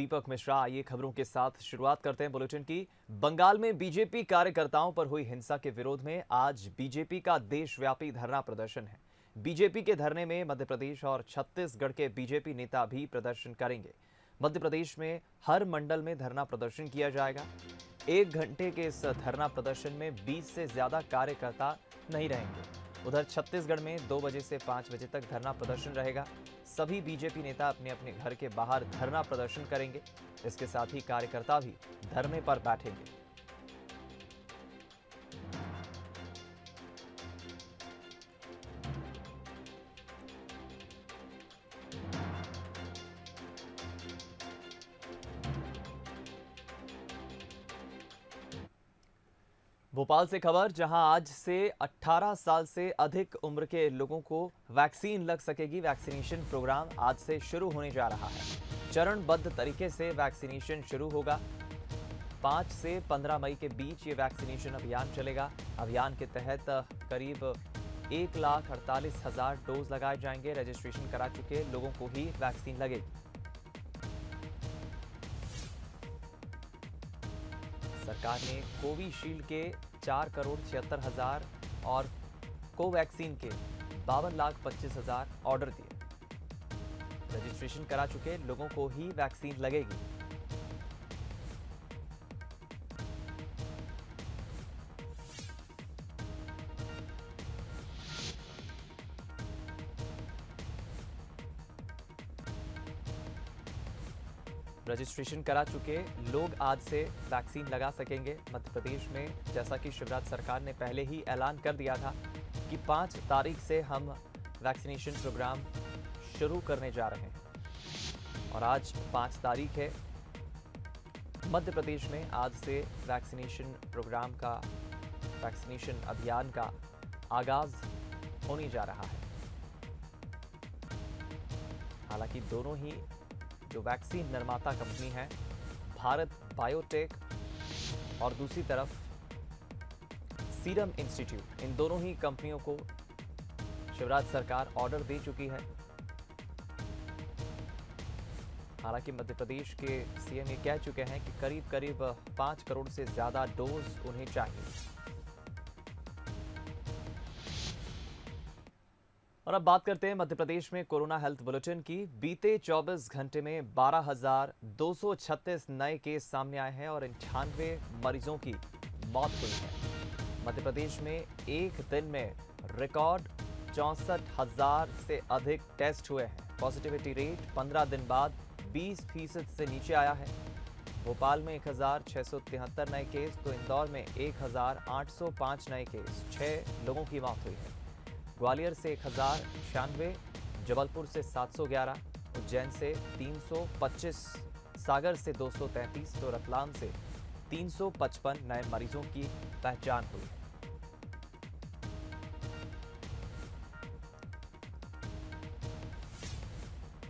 दीपक मिश्रा, आइए खबरों के साथ शुरुआत करते हैं बुलेटिन की। बंगाल में बीजेपी कार्यकर्ताओं पर हुई हिंसा के विरोध में आज बीजेपी का देशव्यापी धरना प्रदर्शन है। बीजेपी के धरने में मध्य प्रदेश और छत्तीसगढ़ के बीजेपी नेता भी प्रदर्शन करेंगे। मध्य प्रदेश में हर मंडल में धरना प्रदर्शन किया जाएगा। 1 घंटे के इस धरना प्रदर्शन में 20 से ज्यादा कार्यकर्ता नहीं रहेंगे। उधर छत्तीसगढ़ में 2 बजे से 5 बजे तक धरना प्रदर्शन रहेगा। सभी बीजेपी नेता अपने अपने घर के बाहर धरना प्रदर्शन करेंगे। इसके साथ ही कार्यकर्ता भी धरने पर बैठेंगे। भोपाल से खबर, जहां आज से 18 साल से अधिक उम्र के लोगों को वैक्सीन लग सकेगी। वैक्सीनेशन प्रोग्राम आज से शुरू होने जा रहा है। चरणबद्ध तरीके से वैक्सीनेशन शुरू होगा। 5 से 15 मई के बीच ये वैक्सीनेशन अभियान चलेगा। अभियान के तहत करीब 1,48,000 डोज लगाए जाएंगे। रजिस्ट्रेशन करा चुके लोगों को ही वैक्सीन लगेगी। सरकार ने कोविशील्ड के 4,76,000 और कोवैक्सीन के 52,25,000 ऑर्डर दिए। रजिस्ट्रेशन करा चुके लोगों को ही वैक्सीन लगेगी। रजिस्ट्रेशन करा चुके लोग आज से वैक्सीन लगा सकेंगे। मध्य प्रदेश में जैसा कि शिवराज सरकार ने पहले ही ऐलान कर दिया था कि 5 तारीख से हम वैक्सीनेशन प्रोग्राम शुरू करने जा रहे हैं और आज 5 तारीख है। मध्य प्रदेश में आज से वैक्सीनेशन प्रोग्राम का, वैक्सीनेशन अभियान का आगाज होने जा रहा है। हालांकि दोनों ही जो वैक्सीन निर्माता कंपनी है, भारत बायोटेक और दूसरी तरफ सीरम इंस्टीट्यूट, इन दोनों ही कंपनियों को शिवराज सरकार ऑर्डर दे चुकी है। हालांकि मध्य प्रदेश के सीएम ये कह चुके हैं कि करीब करीब 5 करोड़ से ज्यादा डोज उन्हें चाहिए। और अब बात करते हैं मध्य प्रदेश में कोरोना हेल्थ बुलेटिन की। बीते 24 घंटे में 12,236 नए केस सामने आए हैं और 98 मरीजों की मौत हुई है। मध्य प्रदेश में एक दिन में रिकॉर्ड 64,000 से अधिक टेस्ट हुए हैं। पॉजिटिविटी रेट 15 दिन बाद 20% से नीचे आया है। भोपाल में 1,673 नए केस तो इंदौर में 1,805 नए केस, 6 लोगों की मौत हुई है। ग्वालियर से 1,096, जबलपुर से 711, उज्जैन से 325, सागर से 233 तो रतलाम से 355 नए मरीजों की पहचान हुई है।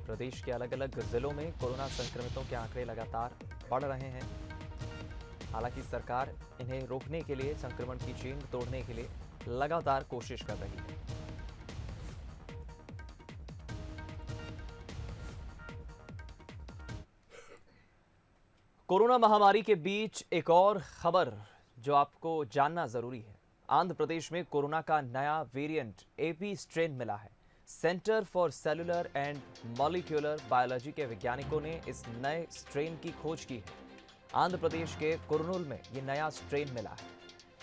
प्रदेश के अलग अलग जिलों में कोरोना संक्रमितों के आंकड़े लगातार बढ़ रहे हैं। हालांकि सरकार इन्हें रोकने के लिए, संक्रमण की चेन तोड़ने के लिए लगातार कोशिश कर रही है। कोरोना महामारी के बीच एक और खबर जो आपको जानना जरूरी है। आंध्र प्रदेश में कोरोना का नया वेरिएंट एपी स्ट्रेन मिला है। Centre for cellular and molecular biology के वैज्ञानिकों ने इस नए स्ट्रेन की खोज की है। आंध्र प्रदेश के कुर्नूल में यह नया स्ट्रेन मिला है।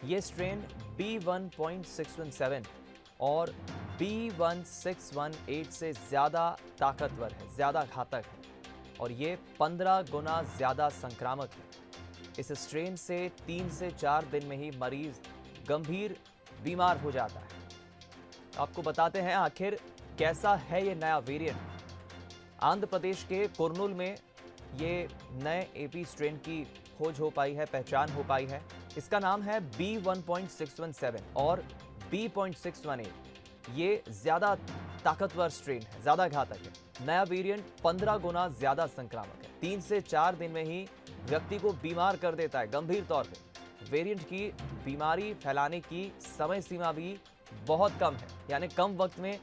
यह स्ट्रेन B1.617 और B1618 से ज्यादा ताकतवर है, ज्यादा घातक है और ये 15 गुना ज्यादा संक्रामक है। इस स्ट्रेन से 3 से 4 दिन में ही मरीज गंभीर बीमार हो जाता है। आपको बताते हैं आखिर कैसा है ये नया वेरिएंट। आंध्र प्रदेश के कुर्नूल में ये नए एपी स्ट्रेन की खोज हो पाई है, पहचान हो पाई है। इसका नाम है B1.617 और B.618। ये ज्यादा ताकतवर स्ट्रेन है, ज्यादा घातक है। नया वेरिएंट 15 गुना ज्यादा संक्रामक है। 3 से 4 दिन में ही व्यक्ति को बीमार कर देता है गंभीर तौर पे। वेरिएंट की बीमारी फैलाने की समय सीमा भी बहुत कम है, यानी कम वक्त में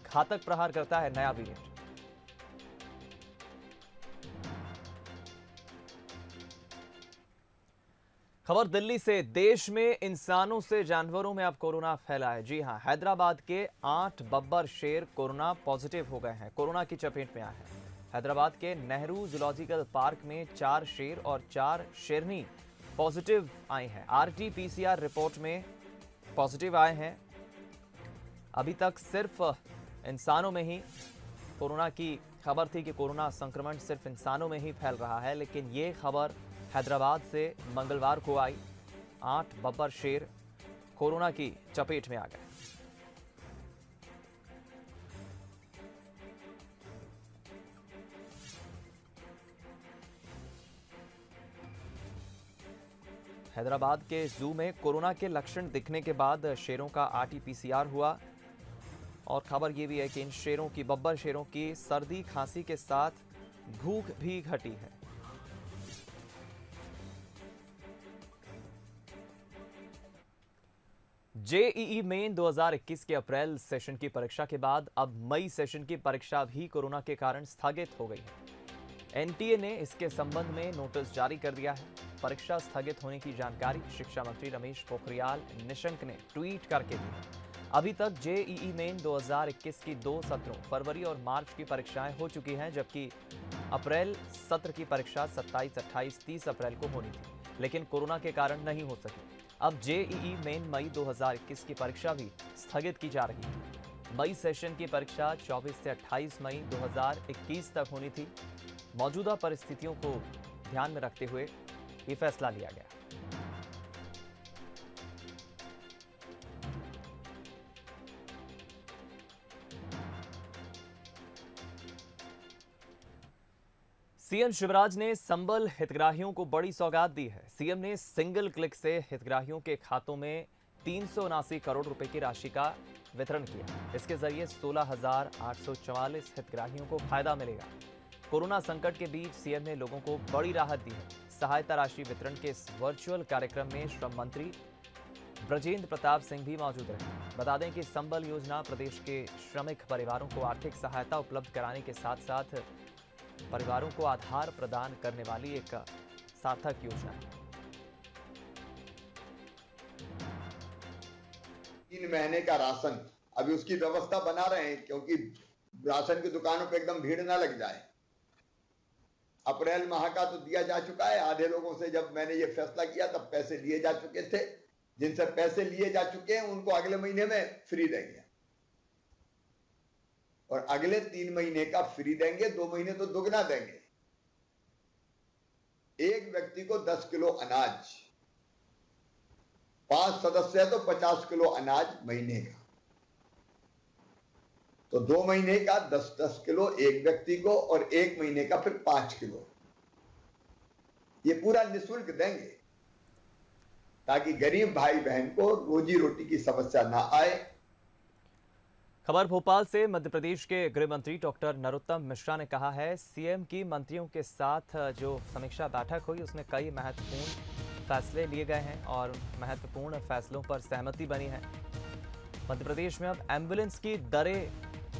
घातक प्रहार करता है नया वेरिएंट। खबर दिल्ली से। देश में इंसानों से जानवरों में अब कोरोना फैला है। जी हां, हैदराबाद के 8 बब्बर शेर कोरोना पॉजिटिव हो गए हैं, कोरोना की चपेट में आए हैं। हैदराबाद के नेहरू जूलॉजिकल पार्क में 4 शेर और 4 शेरनी पॉजिटिव आए हैं। आरटी-पीसीआर रिपोर्ट में पॉजिटिव आए हैं। अभी तक सिर्फ इंसानों में ही कोरोना की खबर थी कि कोरोना संक्रमण सिर्फ इंसानों में ही फैल रहा है, लेकिन ये खबर हैदराबाद से मंगलवार को आई। 8 बब्बर शेर कोरोना की चपेट में आ गए। हैदराबाद के जू में कोरोना के लक्षण दिखने के बाद शेरों का आरटी-पीसीआर हुआ और खबर यह भी है कि इन शेरों की, बब्बर शेरों की सर्दी खांसी के साथ भूख भी घटी है। जेईई मेन 2021 के अप्रैल सेशन की परीक्षा के बाद अब मई सेशन की परीक्षा भी कोरोना के कारण स्थगित हो गई है। एनटीए ने इसके संबंध में नोटिस जारी कर दिया है। परीक्षा स्थगित होने की जानकारी शिक्षा मंत्री रमेश पोखरियाल निशंक ने ट्वीट करके दी। अभी तक जेईई मेन 2021 की 2 सत्रों फरवरी और मार्च की परीक्षाएं हो चुकी हैं, जबकि अप्रैल सत्र की परीक्षा 27, 28, 30 अप्रैल को होनी थी, लेकिन कोरोना के कारण नहीं हो सकी। अब जेईई मेन मई 2021 की परीक्षा भी स्थगित की जा रही है। मई सेशन की परीक्षा 24 से 28 मई 2021 तक होनी थी। मौजूदा परिस्थितियों को ध्यान में रखते हुए ये फैसला लिया गया। सीएम शिवराज ने संबल हितग्राहियों को बड़ी सौगात दी है। सीएम ने सिंगल क्लिक से हितग्राहियों के खातों में 379 करोड़ रुपए की राशि का वितरण किया। इसके जरिए 16,844 हितग्राहियों को फायदा मिलेगा। कोरोना संकट के बीच सीएम ने लोगों को बड़ी राहत दी है। सहायता राशि वितरण के इस वर्चुअल कार्यक्रम में श्रम मंत्री ब्रजेंद्र प्रताप सिंह भी मौजूद रहे। बता दें कि संबल योजना प्रदेश के श्रमिक परिवारों को आर्थिक सहायता उपलब्ध कराने के साथ साथ परिवारों को आधार प्रदान करने वाली एक सार्थक योजना है। 3 महीने का राशन अभी उसकी व्यवस्था बना रहे हैं, क्योंकि राशन की दुकानों पे एकदम भीड़ ना लग जाए। अप्रैल माह का तो दिया जा चुका है। आधे लोगों से जब मैंने ये फैसला किया तब पैसे लिए जा चुके थे। जिनसे पैसे लिए जा चुके हैं उनको अगले महीने में फ्री देंगे और अगले 3 महीने का फ्री देंगे। 2 महीने तो दुगना देंगे। एक व्यक्ति को 10 किलो अनाज, 5 सदस्य है तो 50 किलो अनाज महीने का, तो 2 महीने का 10-10 किलो एक व्यक्ति को और 1 महीने का फिर 5 किलो। ये पूरा निःशुल्क देंगे ताकि गरीब भाई बहन को रोजी रोटी की समस्या ना आए। खबर भोपाल से। मध्य प्रदेश के गृह मंत्री डॉक्टर नरोत्तम मिश्रा ने कहा है, सीएम की मंत्रियों के साथ जो समीक्षा बैठक हुई उसमें कई महत्वपूर्ण फैसले लिए गए हैं और महत्वपूर्ण फैसलों पर सहमति बनी है। मध्य प्रदेश में अब एम्बुलेंस की दरें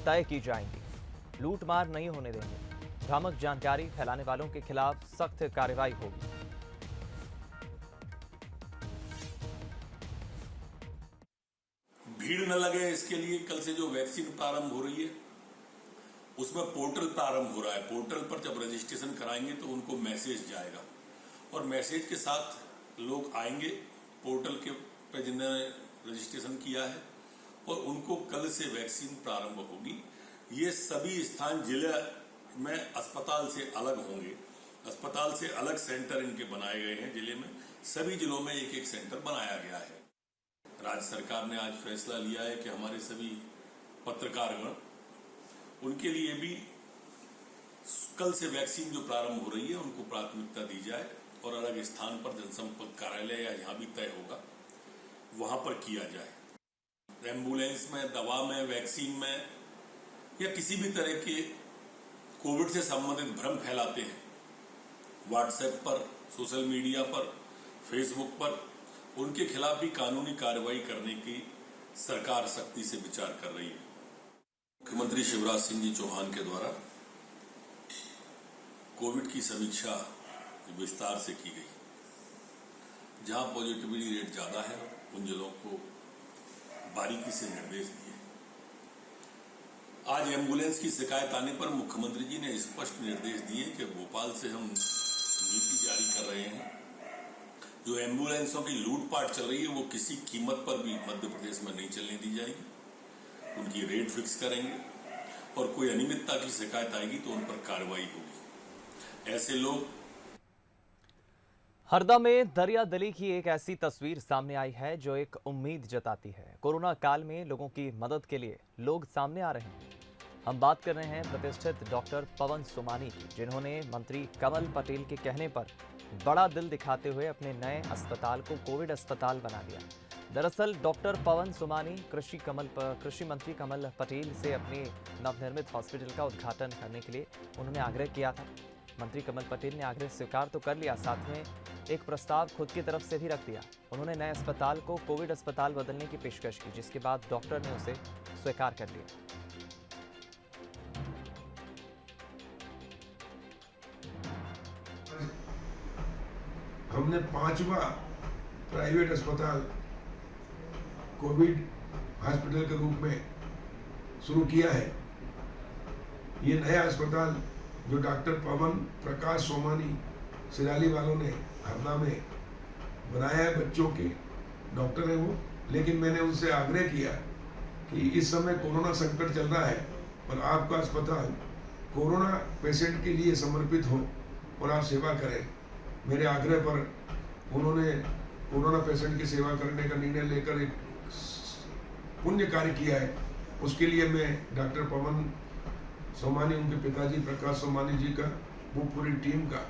तय की जाएंगी। लूटमार नहीं होने देंगे। भ्रामक जानकारी फैलाने वालों के खिलाफ सख्त कार्रवाई होगी। भीड़ न लगे इसके लिए कल से जो वैक्सीन प्रारंभ हो रही है उसमें पोर्टल प्रारंभ हो रहा है। पोर्टल पर जब रजिस्ट्रेशन कराएंगे तो उनको मैसेज जाएगा और मैसेज के साथ लोग आएंगे पोर्टल के पर जिन्होंने रजिस्ट्रेशन किया है और उनको कल से वैक्सीन प्रारंभ होगी। ये सभी स्थान जिले में अस्पताल से अलग होंगे। अस्पताल से अलग सेंटर इनके बनाए गए हैं। जिले में सभी जिलों में एक एक सेंटर बनाया गया है। राज्य सरकार ने आज फैसला लिया है कि हमारे सभी पत्रकारगण, उनके लिए भी कल से वैक्सीन जो प्रारंभ हो रही है उनको प्राथमिकता दी जाए और अलग स्थान पर जनसंपर्क कार्यालय या जहां भी तय होगा वहां पर किया जाए। एम्बुलेंस में, दवा में, वैक्सीन में या किसी भी तरह के कोविड से संबंधित भ्रम फैलाते हैं व्हाट्सएप पर, सोशल मीडिया पर, फेसबुक पर, उनके खिलाफ भी कानूनी कार्रवाई करने की सरकार सख्ती से विचार कर रही है। मुख्यमंत्री शिवराज सिंह जी चौहान के द्वारा कोविड की समीक्षा विस्तार से की गई। जहां पॉजिटिविटी रेट ज्यादा है उन जिलों को बारीकी से निर्देश दिए। आज एम्बुलेंस की शिकायत आने पर मुख्यमंत्री जी ने स्पष्ट निर्देश दिए कि भोपाल से हम नीति जारी कर रहे हैं, जो एम्बुलेंसों की लूटपाट चल रही है वो किसी कीमत पर भी मध्य प्रदेश में नहीं चलने दी जाएगी। उनकी रेट फिक्स करेंगे और कोई अनियमितता की शिकायत आएगी तो उन पर कार्रवाई होगी। ऐसे लोग हरदा में दरियादिली की एक ऐसी तस्वीर सामने आई है जो एक उम्मीद जताती है। कोरोना काल में लोगों की मदद के लिए लोग सामने आ रहे हैं। हम बात कर रहे हैं प्रतिष्ठित डॉक्टर पवन सोमानी की, जिन्होंने मंत्री कमल पटेल के कहने पर बड़ा दिल दिखाते हुए अपने नए अस्पताल को कोविड अस्पताल बना दिया। दरअसल डॉक्टर पवन सोमानी कृषि मंत्री कमल पटेल से अपने नवनिर्मित हॉस्पिटल का उद्घाटन करने के लिए उन्होंने आग्रह किया था। मंत्री कमल पटेल ने आग्रह स्वीकार तो कर लिया, साथ में एक प्रस्ताव खुद की तरफ से भी रख दिया। उन्होंने नए अस्पताल को कोविड अस्पताल बदलने की पेशकश की, जिसके बाद डॉक्टर ने उसे स्वीकार कर लिया। हमने 5वां प्राइवेट अस्पताल कोविड हॉस्पिटल के रूप में शुरू किया है। ये नया अस्पताल जो डॉक्टर पवन प्रकाश सोमानी सिराली वालों ने हरदा में बनाया है, बच्चों के डॉक्टर हैं वो, लेकिन मैंने उनसे आग्रह किया कि इस समय कोरोना संकट चल रहा है और आपका अस्पताल कोरोना पेशेंट के लिए समर्पित हो और आप सेवा करें। मेरे आग्रह पर उन्होंने कोरोना पेशेंट की सेवा करने का निर्णय लेकर एक पुण्य कार्य किया है। उसके लिए मैं डॉक्टर पवन सोमानी, उनके पिताजी प्रकाश सोमानी जी का, वो पूरी टीम का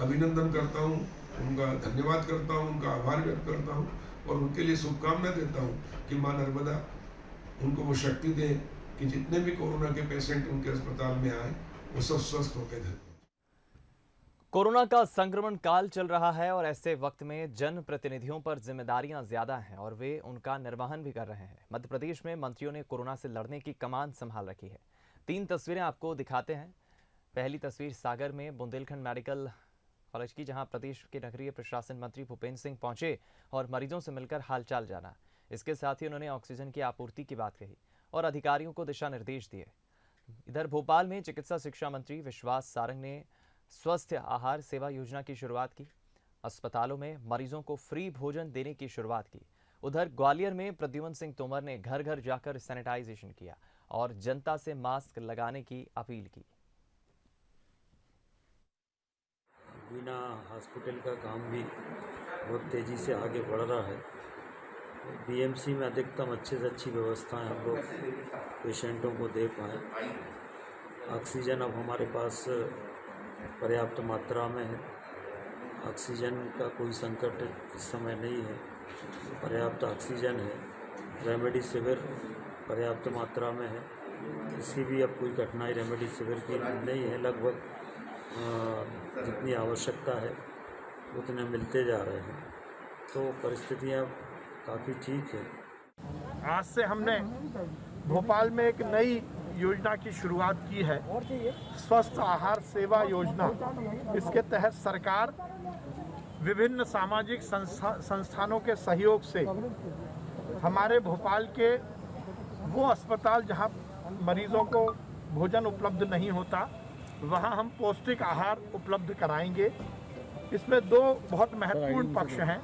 अभिनंदन करता हूँ, उनका धन्यवाद करता हूँ, उनका आभार व्यक्त करता हूँ और उनके लिए शुभकामना देता हूँ कि माँ नर्मदा उनको वो शक्ति दे कि जितने भी कोरोना के पेशेंट उनके अस्पताल में आए वो सब स्वस्थ होकर घर। कोरोना का संक्रमण काल चल रहा है और ऐसे वक्त में जनप्रतिनिधियों पर जिम्मेदारियां ज्यादा हैं और वे उनका निर्वहन भी कर रहे हैं। मध्य प्रदेश में मंत्रियों ने कोरोना से लड़ने की कमान संभाल रखी है। 3 तस्वीरें आपको दिखाते हैं। पहली तस्वीर सागर में बुंदेलखंड मेडिकल कॉलेज की, जहां प्रदेश के नगरीय प्रशासन मंत्री भूपेंद्र सिंह पहुंचे और मरीजों से मिलकर हालचाल जाना। इसके साथ ही उन्होंने ऑक्सीजन की आपूर्ति की बात कही और अधिकारियों को दिशा निर्देश दिए। इधर भोपाल में चिकित्सा शिक्षा मंत्री विश्वास सारंग ने स्वस्थ आहार सेवा योजना की शुरुआत की। अस्पतालों में मरीजों को फ्री भोजन देने की शुरुआत की। उधर ग्वालियर में प्रद्युम्न सिंह तोमर ने घर घर जाकर सैनिटाइजेशन किया और जनता से मास्क लगाने की अपील की। बिना हॉस्पिटल का काम भी बहुत तेज़ी से आगे बढ़ रहा है। बीएमसी में अधिकतम अच्छे से अच्छी व्यवस्थाएं हम लोग पेशेंटों को दे पाएँ। ऑक्सीजन अब हमारे पास पर्याप्त मात्रा में है। ऑक्सीजन का कोई संकट इस समय नहीं है, पर्याप्त ऑक्सीजन है। रेमडेसिविर पर्याप्त मात्रा में है, इसकी भी अब कोई कठिनाई रेमडेसिविर की नहीं है। लगभग जितनी आवश्यकता है उतने मिलते जा रहे हैं, तो परिस्थितियां काफ़ी ठीक है। आज से हमने भोपाल में एक नई योजना की शुरुआत की है, स्वस्थ आहार सेवा योजना। इसके तहत सरकार विभिन्न सामाजिक संस्थानों के सहयोग से हमारे भोपाल के वो अस्पताल जहां मरीजों को भोजन उपलब्ध नहीं होता, वहां हम पौष्टिक आहार उपलब्ध कराएंगे। इसमें 2 बहुत महत्वपूर्ण पक्ष हैं।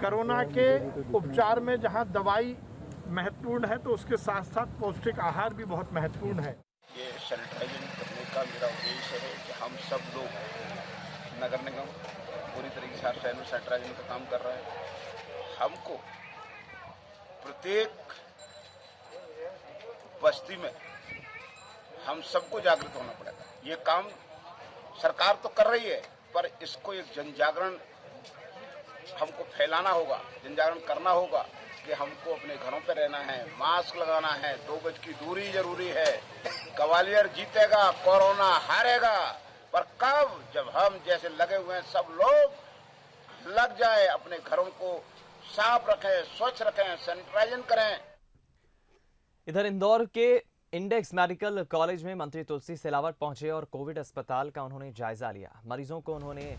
कोरोना के उपचार में जहां दवाई महत्वपूर्ण है, तो उसके साथ साथ पौष्टिक आहार भी बहुत महत्वपूर्ण है। ये सैनिटाइजन करने का मेरा उद्देश्य है कि हम सब लोग, नगर निगम पूरी तरीके से सैनिटाइजन का काम कर रहा है। हमको प्रत्येक बस्ती में हम सबको जागृत होना पड़ेगा। ये काम सरकार तो कर रही है, पर इसको एक जन जागरण हमको फैलाना होगा, जन जागरण करना होगा कि हमको अपने घरों पे रहना है, मास्क लगाना है, 2 गज की दूरी जरूरी है। ग्वालियर जीतेगा, कोरोना हारेगा, पर कब? जब हम जैसे लगे हुए हैं सब लोग लग जाए, अपने घरों को साफ रखें, स्वच्छ रखें, सैनिटाइजन करें। इधर इंदौर के इंडेक्स मेडिकल कॉलेज में मंत्री तुलसी सिलावट पहुंचे और कोविड अस्पताल का उन्होंने जायजा लिया। मरीजों को उन्होंने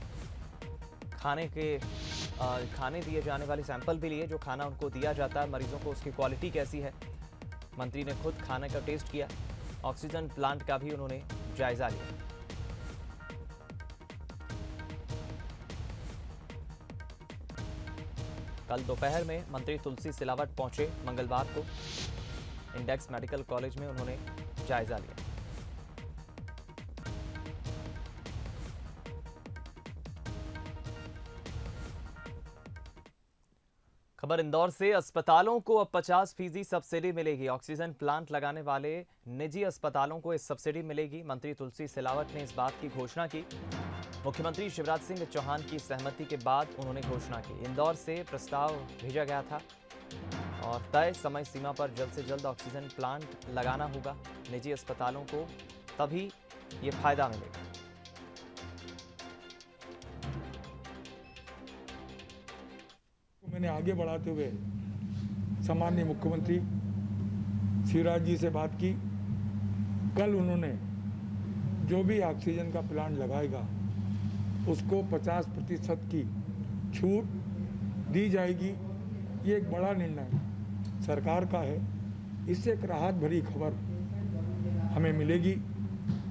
खाने के खाने दिए जाने वाले सैंपल भी लिए। जो खाना उनको दिया जाता है मरीजों को, उसकी क्वालिटी कैसी है। मंत्री ने खुद खाने का टेस्ट किया। ऑक्सीजन प्लांट का भी उन्होंने जायजा लिया। कल दोपहर में मंत्री तुलसी सिलावट पहुंचे मंगलवार को। इंडेक्स मेडिकल कॉलेज में उन्होंने जायजा लिया। खबर इंदौर से। अस्पतालों को अब 50% सब्सिडी मिलेगी। ऑक्सीजन प्लांट लगाने वाले निजी अस्पतालों को इस सब्सिडी मिलेगी। मंत्री तुलसी सिलावट ने इस बात की घोषणा की। मुख्यमंत्री शिवराज सिंह चौहान की सहमति के बाद उन्होंने घोषणा की। इंदौर से प्रस्ताव भेजा गया था और तय समय सीमा पर जल्द से जल्द ऑक्सीजन प्लांट लगाना होगा निजी अस्पतालों को, तभी ये फायदा मिलेगा। मैंने आगे बढ़ाते हुए सामान्य मुख्यमंत्री शिवराज जी से बात की। कल उन्होंने जो भी ऑक्सीजन का प्लांट लगाएगा उसको 50% की छूट दी जाएगी। ये एक बड़ा निर्णय सरकार का है। इससे एक राहत भरी खबर हमें मिलेगी।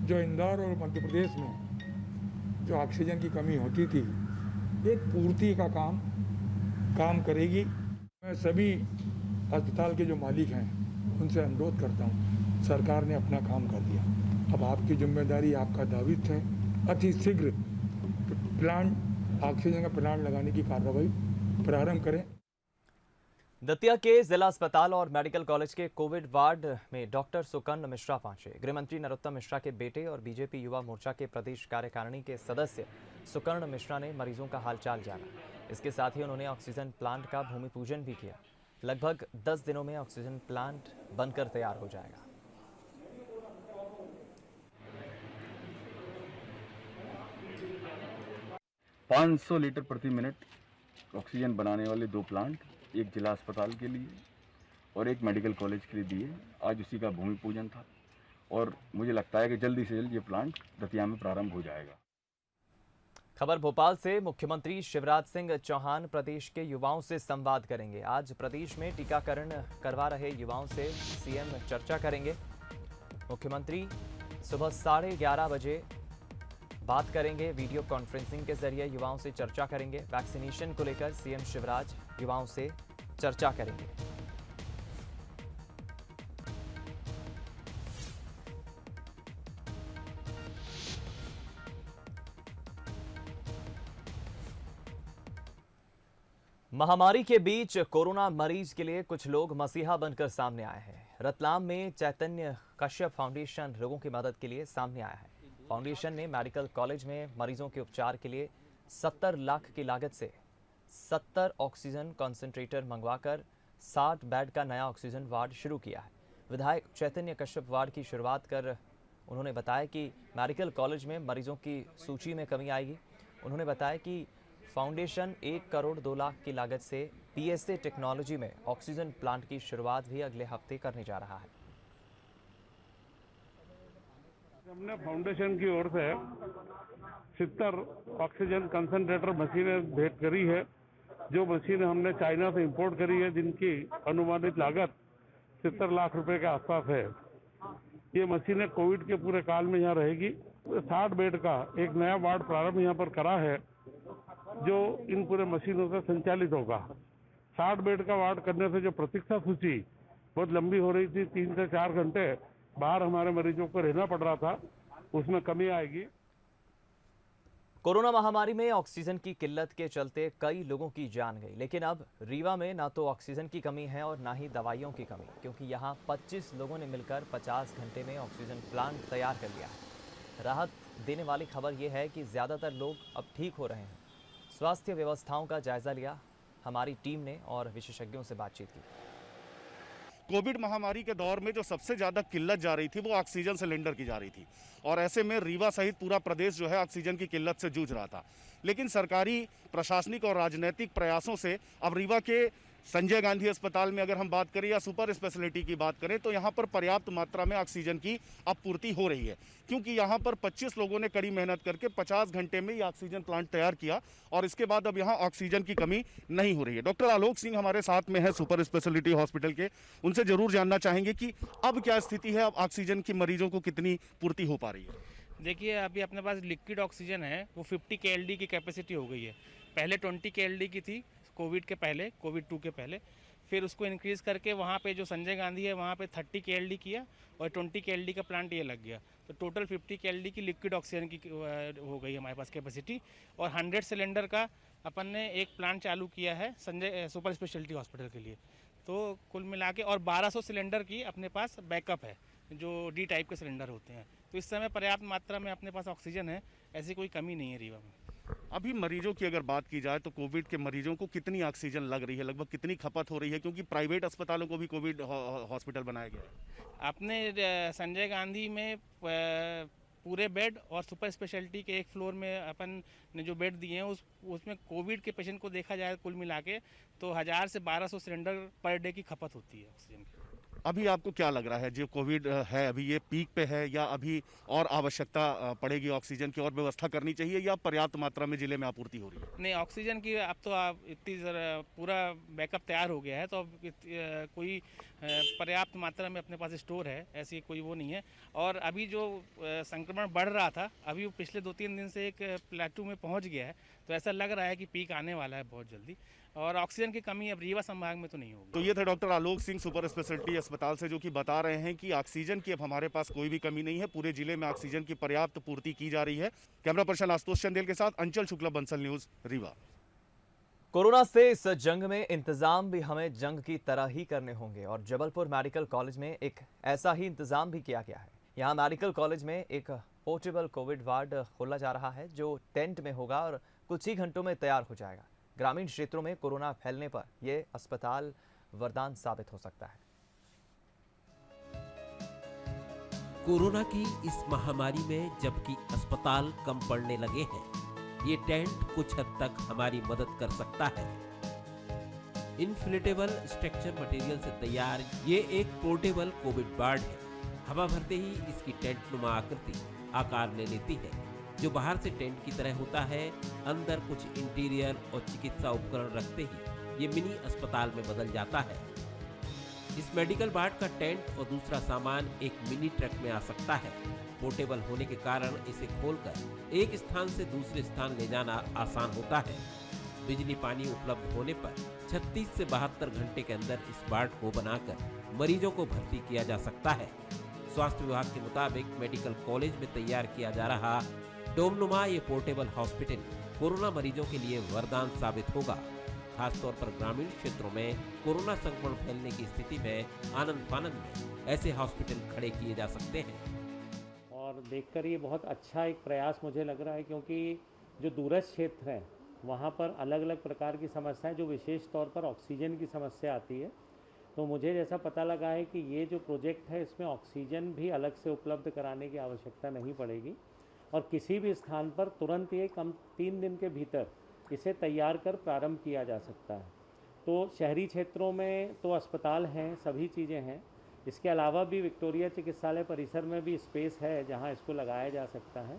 जो इंदौर और मध्य प्रदेश में जो ऑक्सीजन की कमी होती थी, एक पूर्ति का काम करेगी। मैं सभी अस्पताल के जो मालिक हैं उनसे अनुरोध करता हूं, सरकार ने अपना काम कर दिया, अब आपकी जिम्मेदारी, आपका दायित्व है अति शीघ्र प्लांट ऑक्सीजन का प्लांट लगाने की कार्रवाई प्रारंभ करें। दतिया के जिला अस्पताल और मेडिकल कॉलेज के कोविड वार्ड में डॉक्टर सुकर्ण मिश्रा पहुंचे। गृहमंत्री नरोत्तम मिश्रा के बेटे और बीजेपी युवा मोर्चा के प्रदेश कार्यकारिणी के सदस्य सुकर्ण मिश्रा ने मरीजों का हालचाल जाना। इसके साथ ही उन्होंने ऑक्सीजन प्लांट का भूमि पूजन भी किया। लगभग 10 दिनों में ऑक्सीजन प्लांट बनकर तैयार हो जाएगा। ₹500 लीटर प्रति मिनट ऑक्सीजन बनाने वाले 2 प्लांट, एक जिला अस्पताल के लिए और एक मेडिकल कॉलेज के लिए दिए। आज उसी का भूमि पूजन था और मुझे लगता है कि जल्दी से जल्द ये प्लांट दतिया में प्रारंभ हो जाएगा। खबर भोपाल से। मुख्यमंत्री शिवराज सिंह चौहान प्रदेश के युवाओं से संवाद करेंगे। आज प्रदेश में टीकाकरण करवा रहे युवाओं से सीएम चर्चा करेंगे। मुख्यमंत्री सुबह 11:30 बजे बात करेंगे। वीडियो कॉन्फ्रेंसिंग के जरिए युवाओं से चर्चा करेंगे। वैक्सीनेशन को लेकर सीएम शिवराज युवाओं से चर्चा करेंगे। महामारी के बीच कोरोना मरीज के लिए कुछ लोग मसीहा बनकर सामने आए हैं। रतलाम में चैतन्य कश्यप फाउंडेशन लोगों की मदद के लिए सामने आया है। फाउंडेशन ने मेडिकल कॉलेज में मरीजों के उपचार के लिए 70 लाख की लागत से 70 ऑक्सीजन कॉन्सेंट्रेटर मंगवाकर 60 बेड का नया ऑक्सीजन वार्ड शुरू किया है। विधायक चैतन्य कश्यप वार्ड की शुरुआत कर उन्होंने बताया कि मेडिकल कॉलेज में मरीजों की सूची में कमी आएगी। उन्होंने बताया कि फाउंडेशन 1 करोड़ 2 लाख की लागत से PSA टेक्नोलॉजी में ऑक्सीजन प्लांट की शुरुआत भी अगले हफ्ते करने जा रहा है। हमने फाउंडेशन की ओर से 70 ऑक्सीजन कंसंट्रेटर मशीनें भेंट करी है। जो मशीनें हमने चाइना से इंपोर्ट करी है, जिनकी अनुमानित लागत 70 लाख रुपए के आसपास है। ये मशीनें कोविड के पूरे काल में यहाँ रहेगी। 60 बेड का एक नया वार्ड प्रारंभ यहाँ पर करा है, जो इन पूरे मशीनों से संचालित होगा। 60 बेड का वार्ड करने से जो प्रतीक्षा सूची बहुत लंबी हो रही थी, 3 से 4 घंटे बाहर हमारे मरीजों को रहना पड़ रहा था, उसमें कमी आएगी। कोरोना महामारी में ऑक्सीजन की किल्लत के चलते कई लोगों की जान गई, लेकिन अब रीवा में ना तो ऑक्सीजन की कमी है और ना ही दवाइयों की कमी, क्योंकि यहाँ 25 लोगों ने मिलकर 50 घंटे में ऑक्सीजन प्लांट तैयार कर लिया है। राहत देने वाली खबर यह है कि ज़्यादातर लोग अब ठीक हो रहे हैं। स्वास्थ्य व्यवस्थाओं का जायजा लिया हमारी टीम ने और विशेषज्ञों से बातचीत की। कोविड महामारी के दौर में जो सबसे ज़्यादा किल्लत जा रही थी वो ऑक्सीजन सिलेंडर की जा रही थी, और ऐसे में रीवा सहित पूरा प्रदेश जो है ऑक्सीजन की किल्लत से जूझ रहा था। लेकिन सरकारी, प्रशासनिक और राजनीतिक प्रयासों से अब रीवा के संजय गांधी अस्पताल में अगर हम बात करें या सुपर स्पेशलिटी की बात करें तो यहाँ पर पर्याप्त मात्रा में ऑक्सीजन की आपूर्ति हो रही है, क्योंकि यहाँ पर 25 लोगों ने कड़ी मेहनत करके 50 घंटे में ये ऑक्सीजन प्लांट तैयार किया और इसके बाद अब यहाँ ऑक्सीजन की कमी नहीं हो रही है। डॉक्टर आलोक सिंह हमारे साथ में है सुपर स्पेशलिटी हॉस्पिटल के, उनसे जरूर जानना चाहेंगे कि अब क्या स्थिति है, अब ऑक्सीजन की मरीजों को कितनी पूर्ति हो पा रही है? देखिए, अभी अपने पास लिक्विड ऑक्सीजन है वो 50 KLD की कैपेसिटी हो गई है। पहले 20 KLD की थी कोविड के पहले, कोविड 2 के पहले, फिर उसको इंक्रीज़ करके वहाँ पे जो संजय गांधी है वहाँ पे 30 KLD किया और 20 KLD का प्लांट ये लग गया, तो टोटल 50 KLD की लिक्विड ऑक्सीजन की हो गई हमारे पास कैपेसिटी। और 100 सिलेंडर का अपन ने एक प्लांट चालू किया है संजय सुपर स्पेशलिटी हॉस्पिटल के लिए, तो कुल मिला के और 1200 सिलेंडर की अपने पास बैकअप है जो D टाइप के सिलेंडर होते हैं। तो इस समय पर्याप्त मात्रा में अपने पास ऑक्सीजन है, ऐसी कोई कमी नहीं है रीवा में। अभी मरीजों की अगर बात की जाए तो कोविड के मरीजों को कितनी ऑक्सीजन लग रही है, लगभग कितनी खपत हो रही है, क्योंकि प्राइवेट अस्पतालों को भी कोविड हॉस्पिटल बनाया गया है? अपने संजय गांधी में पूरे बेड और सुपर स्पेशलिटी के एक फ्लोर में अपन ने जो बेड दिए हैं उसमें कोविड के पेशेंट को देखा जाए कुल मिला के तो 1000 से 1200 सिलेंडर पर डे की खपत होती है ऑक्सीजन की। अभी आपको क्या लग रहा है, जो कोविड है अभी ये पीक पे है या अभी और आवश्यकता पड़ेगी, ऑक्सीजन की और व्यवस्था करनी चाहिए या पर्याप्त मात्रा में जिले में आपूर्ति हो रही है? नहीं, ऑक्सीजन की अब तो आप इतनी पूरा बैकअप तैयार हो गया है, तो अब कोई पर्याप्त मात्रा में अपने पास स्टोर है, ऐसी कोई वो नहीं है। और अभी जो संक्रमण बढ़ रहा था अभी वो पिछले 2-3 दिन से एक प्लेटू में पहुँच गया है, तो ऐसा लग रहा है कि पीक आने वाला है बहुत जल्दी और ऑक्सीजन की कमी अब रीवा संभाग में तो नहीं होगी। तो ये थे doctor Alok Singh super speciality अस्पताल से, जो कि बता रहे हैं कि ऑक्सीजन की अब हमारे पास कोई भी कमी नहीं है, पूरे जिले में ऑक्सीजन की पर्याप्त पूर्ति की जा रही है। कैमरा पर्सन आशुतोष चंदेल के साथ अंचल शुक्ला, बंसल न्यूज, रीवा। कोरोना से इस जंग में इंतजाम भी हमें जंग की तरह ही करने होंगे और जबलपुर मेडिकल कॉलेज में एक ऐसा ही इंतजाम भी किया गया है। यहाँ मेडिकल कॉलेज में एक पोर्टेबल कोविड वार्ड खोला जा रहा है जो टेंट में होगा और कुछ ही घंटों में तैयार हो जाएगा। ग्रामीण क्षेत्रों में कोरोना फैलने पर यह अस्पताल वरदान साबित हो सकता है। कोरोना की इस महामारी में जबकि अस्पताल कम पड़ने लगे हैं, ये टेंट कुछ हद तक हमारी मदद कर सकता है। इन्फ्लेटेबल स्ट्रक्चर मटेरियल से तैयार ये एक पोर्टेबल कोविड वार्ड है। हवा भरते ही इसकी टेंट नुमा आकृति आकार ले लेती है, जो बाहर से टेंट की तरह होता है, अंदर कुछ इंटीरियर और चिकित्सा उपकरण रखते ही ये मिनी अस्पताल में बदल जाता है। इस मेडिकल वार्ड का टेंट और दूसरा सामान एक मिनी ट्रक में आ सकता है। पोर्टेबल होने के कारण इसे खोलकर एक स्थान से दूसरे स्थान ले जाना आसान होता है। बिजली पानी उपलब्ध होने पर 36 से 72 घंटे के अंदर इस वार्ड को बनाकर मरीजों को भर्ती किया जा सकता है। स्वास्थ्य विभाग के मुताबिक मेडिकल कॉलेज में तैयार किया जा रहा डोमनुमा ये पोर्टेबल हॉस्पिटल कोरोना मरीजों के लिए वरदान साबित होगा। खासतौर पर ग्रामीण क्षेत्रों में कोरोना संक्रमण फैलने की स्थिति में आनंद फानंद में ऐसे हॉस्पिटल खड़े किए जा सकते हैं। और देखकर ये बहुत अच्छा एक प्रयास मुझे लग रहा है, क्योंकि जो दूरस्थ क्षेत्र हैं वहाँ पर अलग अलग प्रकार की समस्याएं, जो विशेष तौर पर ऑक्सीजन की समस्या आती है, तो मुझे जैसा पता लगा है कि ये जो प्रोजेक्ट है इसमें ऑक्सीजन भी अलग से उपलब्ध कराने की आवश्यकता नहीं पड़ेगी और किसी भी स्थान पर तुरंत ये कम 3 दिन के भीतर इसे तैयार कर प्रारंभ किया जा सकता है। तो शहरी क्षेत्रों में तो अस्पताल हैं, सभी चीज़ें हैं, इसके अलावा भी विक्टोरिया चिकित्सालय परिसर में भी स्पेस है जहां इसको लगाया जा सकता है।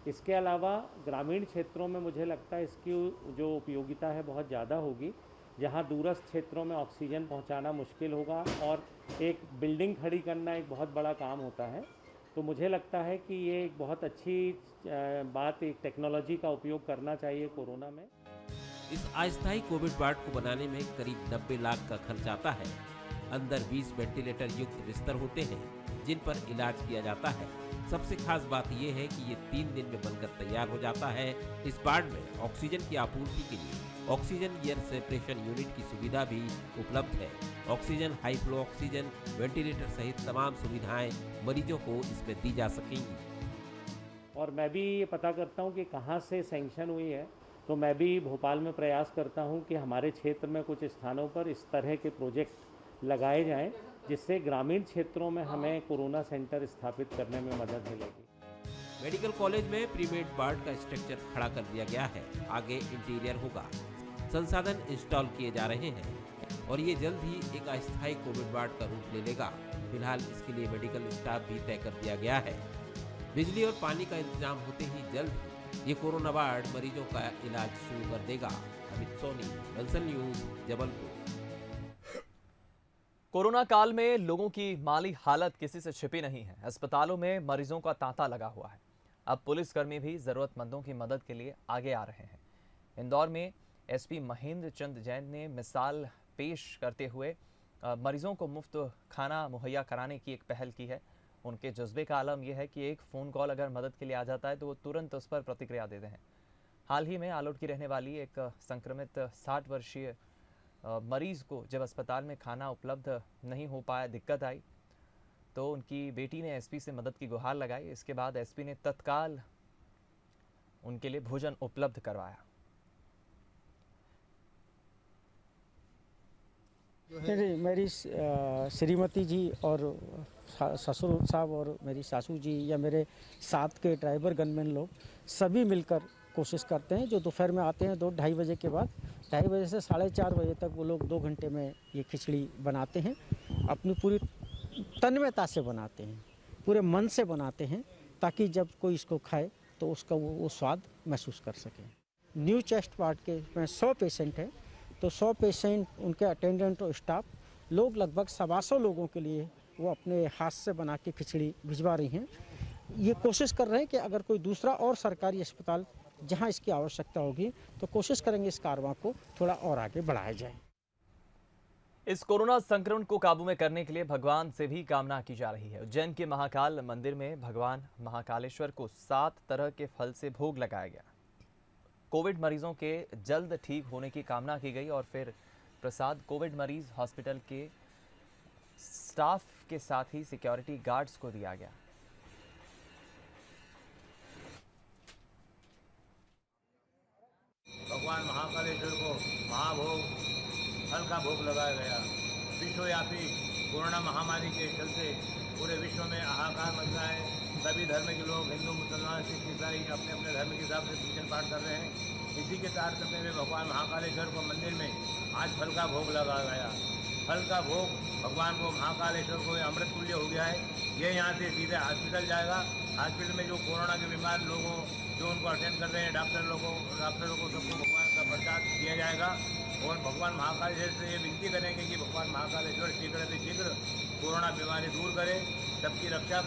इसके अलावा ग्रामीण क्षेत्रों में मुझे लगता है इसकी जो उपयोगिता है बहुत ज़्यादा होगी, जहां दूरस्थ क्षेत्रों में ऑक्सीजन पहुंचाना मुश्किल होगा और एक बिल्डिंग खड़ी करना एक बहुत बड़ा काम होता है। तो मुझे लगता है कि ये एक बहुत अच्छी बात, एक टेक्नोलॉजी का उपयोग करना चाहिए कोरोना में। इस अस्थायी कोविड वार्ड को बनाने में करीब 90 लाख का खर्च आता है। अंदर 20 वेंटिलेटर युक्त बिस्तर होते हैं जिन पर इलाज किया जाता है। सबसे खास बात यह है कि ये 3 दिन में बनकर तैयार हो जाता है। इस वार्ड में ऑक्सीजन की आपूर्ति के लिए ऑक्सीजन एयर सेपरेशन यूनिट की सुविधा भी उपलब्ध है। Oxygen, high flow oxygen, ventilator सहित तमाम सुविधाएं मरीजों को इसमें दी जा सकेंगी। और मैं भी ये पता करता हूँ कि कहाँ से सैंक्शन हुई है, तो मैं भी भोपाल में प्रयास करता हूँ कि हमारे क्षेत्र में कुछ स्थानों पर इस तरह के प्रोजेक्ट लगाए जाएं, जिससे ग्रामीण क्षेत्रों में हमें कोरोना सेंटर स्थापित करने में मदद मिलेगी। मेडिकल कॉलेज में प्रीमेड वार्ड का स्ट्रक्चर खड़ा कर दिया गया है। आगे इंटीरियर होगा, संसाधन इंस्टॉल किए जा रहे हैं और ये जल्द ही एक अस्थायी कोविड वार्ड का रूप ले लेगा। फिलहाल इसके लिए मेडिकल स्टाफ भी तय कर दिया गया है। बिजली और पानी का इंतजाम होते ही जल्द ही ये कोरोना वार्ड मरीजों का इलाज शुरू कर देगा। अमित सोनी, दलसन न्यूज, जबलपुर। कोरोना काल में लोगों की माली हालत किसी से छिपी नहीं है। अस्पतालों में मरीजों का तांता लगा हुआ है। अब पुलिसकर्मी भी जरूरतमंदों की मदद के लिए आगे आ रहे हैं। इंदौर में एसपी महेंद्र चंद जैन ने मिसाल पेश करते हुए मरीजों को मुफ्त खाना मुहैया कराने की एक पहल की है। उनके जज्बे का आलम यह है कि एक फ़ोन कॉल अगर मदद के लिए आ जाता है तो वो तुरंत उस पर प्रतिक्रिया देते हैं। हाल ही में आलोट की रहने वाली एक संक्रमित 60 वर्षीय मरीज़ को जब अस्पताल में खाना उपलब्ध नहीं हो पाया, दिक्कत आई, तो उनकी बेटी ने एसपी से मदद की गुहार लगाई। इसके बाद एसपी ने तत्काल उनके लिए भोजन उपलब्ध करवाया। मेरी श्रीमती जी और ससुर साहब और मेरी सासू जी या मेरे साथ के ड्राइवर गनमैन लोग सभी मिलकर कोशिश करते हैं। जो दोपहर में आते हैं 2-2:30 बजे के बाद, 2:30 बजे से 4:30 बजे तक वो लोग 2 घंटे में ये खिचड़ी बनाते हैं। अपनी पूरी तन्मयता से बनाते हैं, पूरे मन से बनाते हैं, ताकि जब कोई इसको खाए तो उसका वो स्वाद महसूस कर सके। न्यू चेस्ट वार्ड के में 100 पेशेंट हैं, तो 100 पेशेंट, उनके अटेंडेंट और स्टाफ लोग लगभग 125 लोगों के लिए वो अपने हाथ से बना के खिचड़ी भिजवा रही हैं। ये कोशिश कर रहे हैं कि अगर कोई दूसरा और सरकारी अस्पताल जहां इसकी आवश्यकता होगी तो कोशिश करेंगे इस कारवां को थोड़ा और आगे बढ़ाया जाए। इस कोरोना संक्रमण को काबू में करने के लिए भगवान से भी कामना की जा रही है। उज्जैन के महाकाल मंदिर में भगवान महाकालेश्वर को 7 तरह के फल से भोग लगाया गया। कोविड मरीजों के जल्द ठीक होने की कामना की गई और फिर प्रसाद कोविड मरीज हॉस्पिटल के स्टाफ के साथ ही सिक्योरिटी गार्ड्स को दिया गया। भगवान महाकालेश्वर को महाभोग फल का भोग लगाया गया। विश्वव्यापी कोरोना महामारी के चलते पूरे विश्व में हाहाकार मच रहा है। सभी धर्म के लोग, हिंदू, मुसलमान, सिख, ईसाई अपने अपने धर्म के हिसाब से पूजन पाठ कर रहे हैं। इसी के तारतम्य में भगवान महाकालेश्वर को मंदिर में आज फल का भोग लगाया गया। फल का भोग भगवान को महाकालेश्वर को अमृत तुल्य हो गया है। ये यहाँ से सीधे हॉस्पिटल जाएगा। हॉस्पिटल में जो कोरोना के बीमार लोगों जो उनको अटेंड कर रहे हैं, डॉक्टरों को सबको भगवान का प्रसाद दिया जाएगा। और भगवान महाकालेश्वर से ये विनती करेंगे कि भगवान महाकालेश्वर शीघ्र से शीघ्र कोरोना बीमारी दूर करे, सबकी रक्षा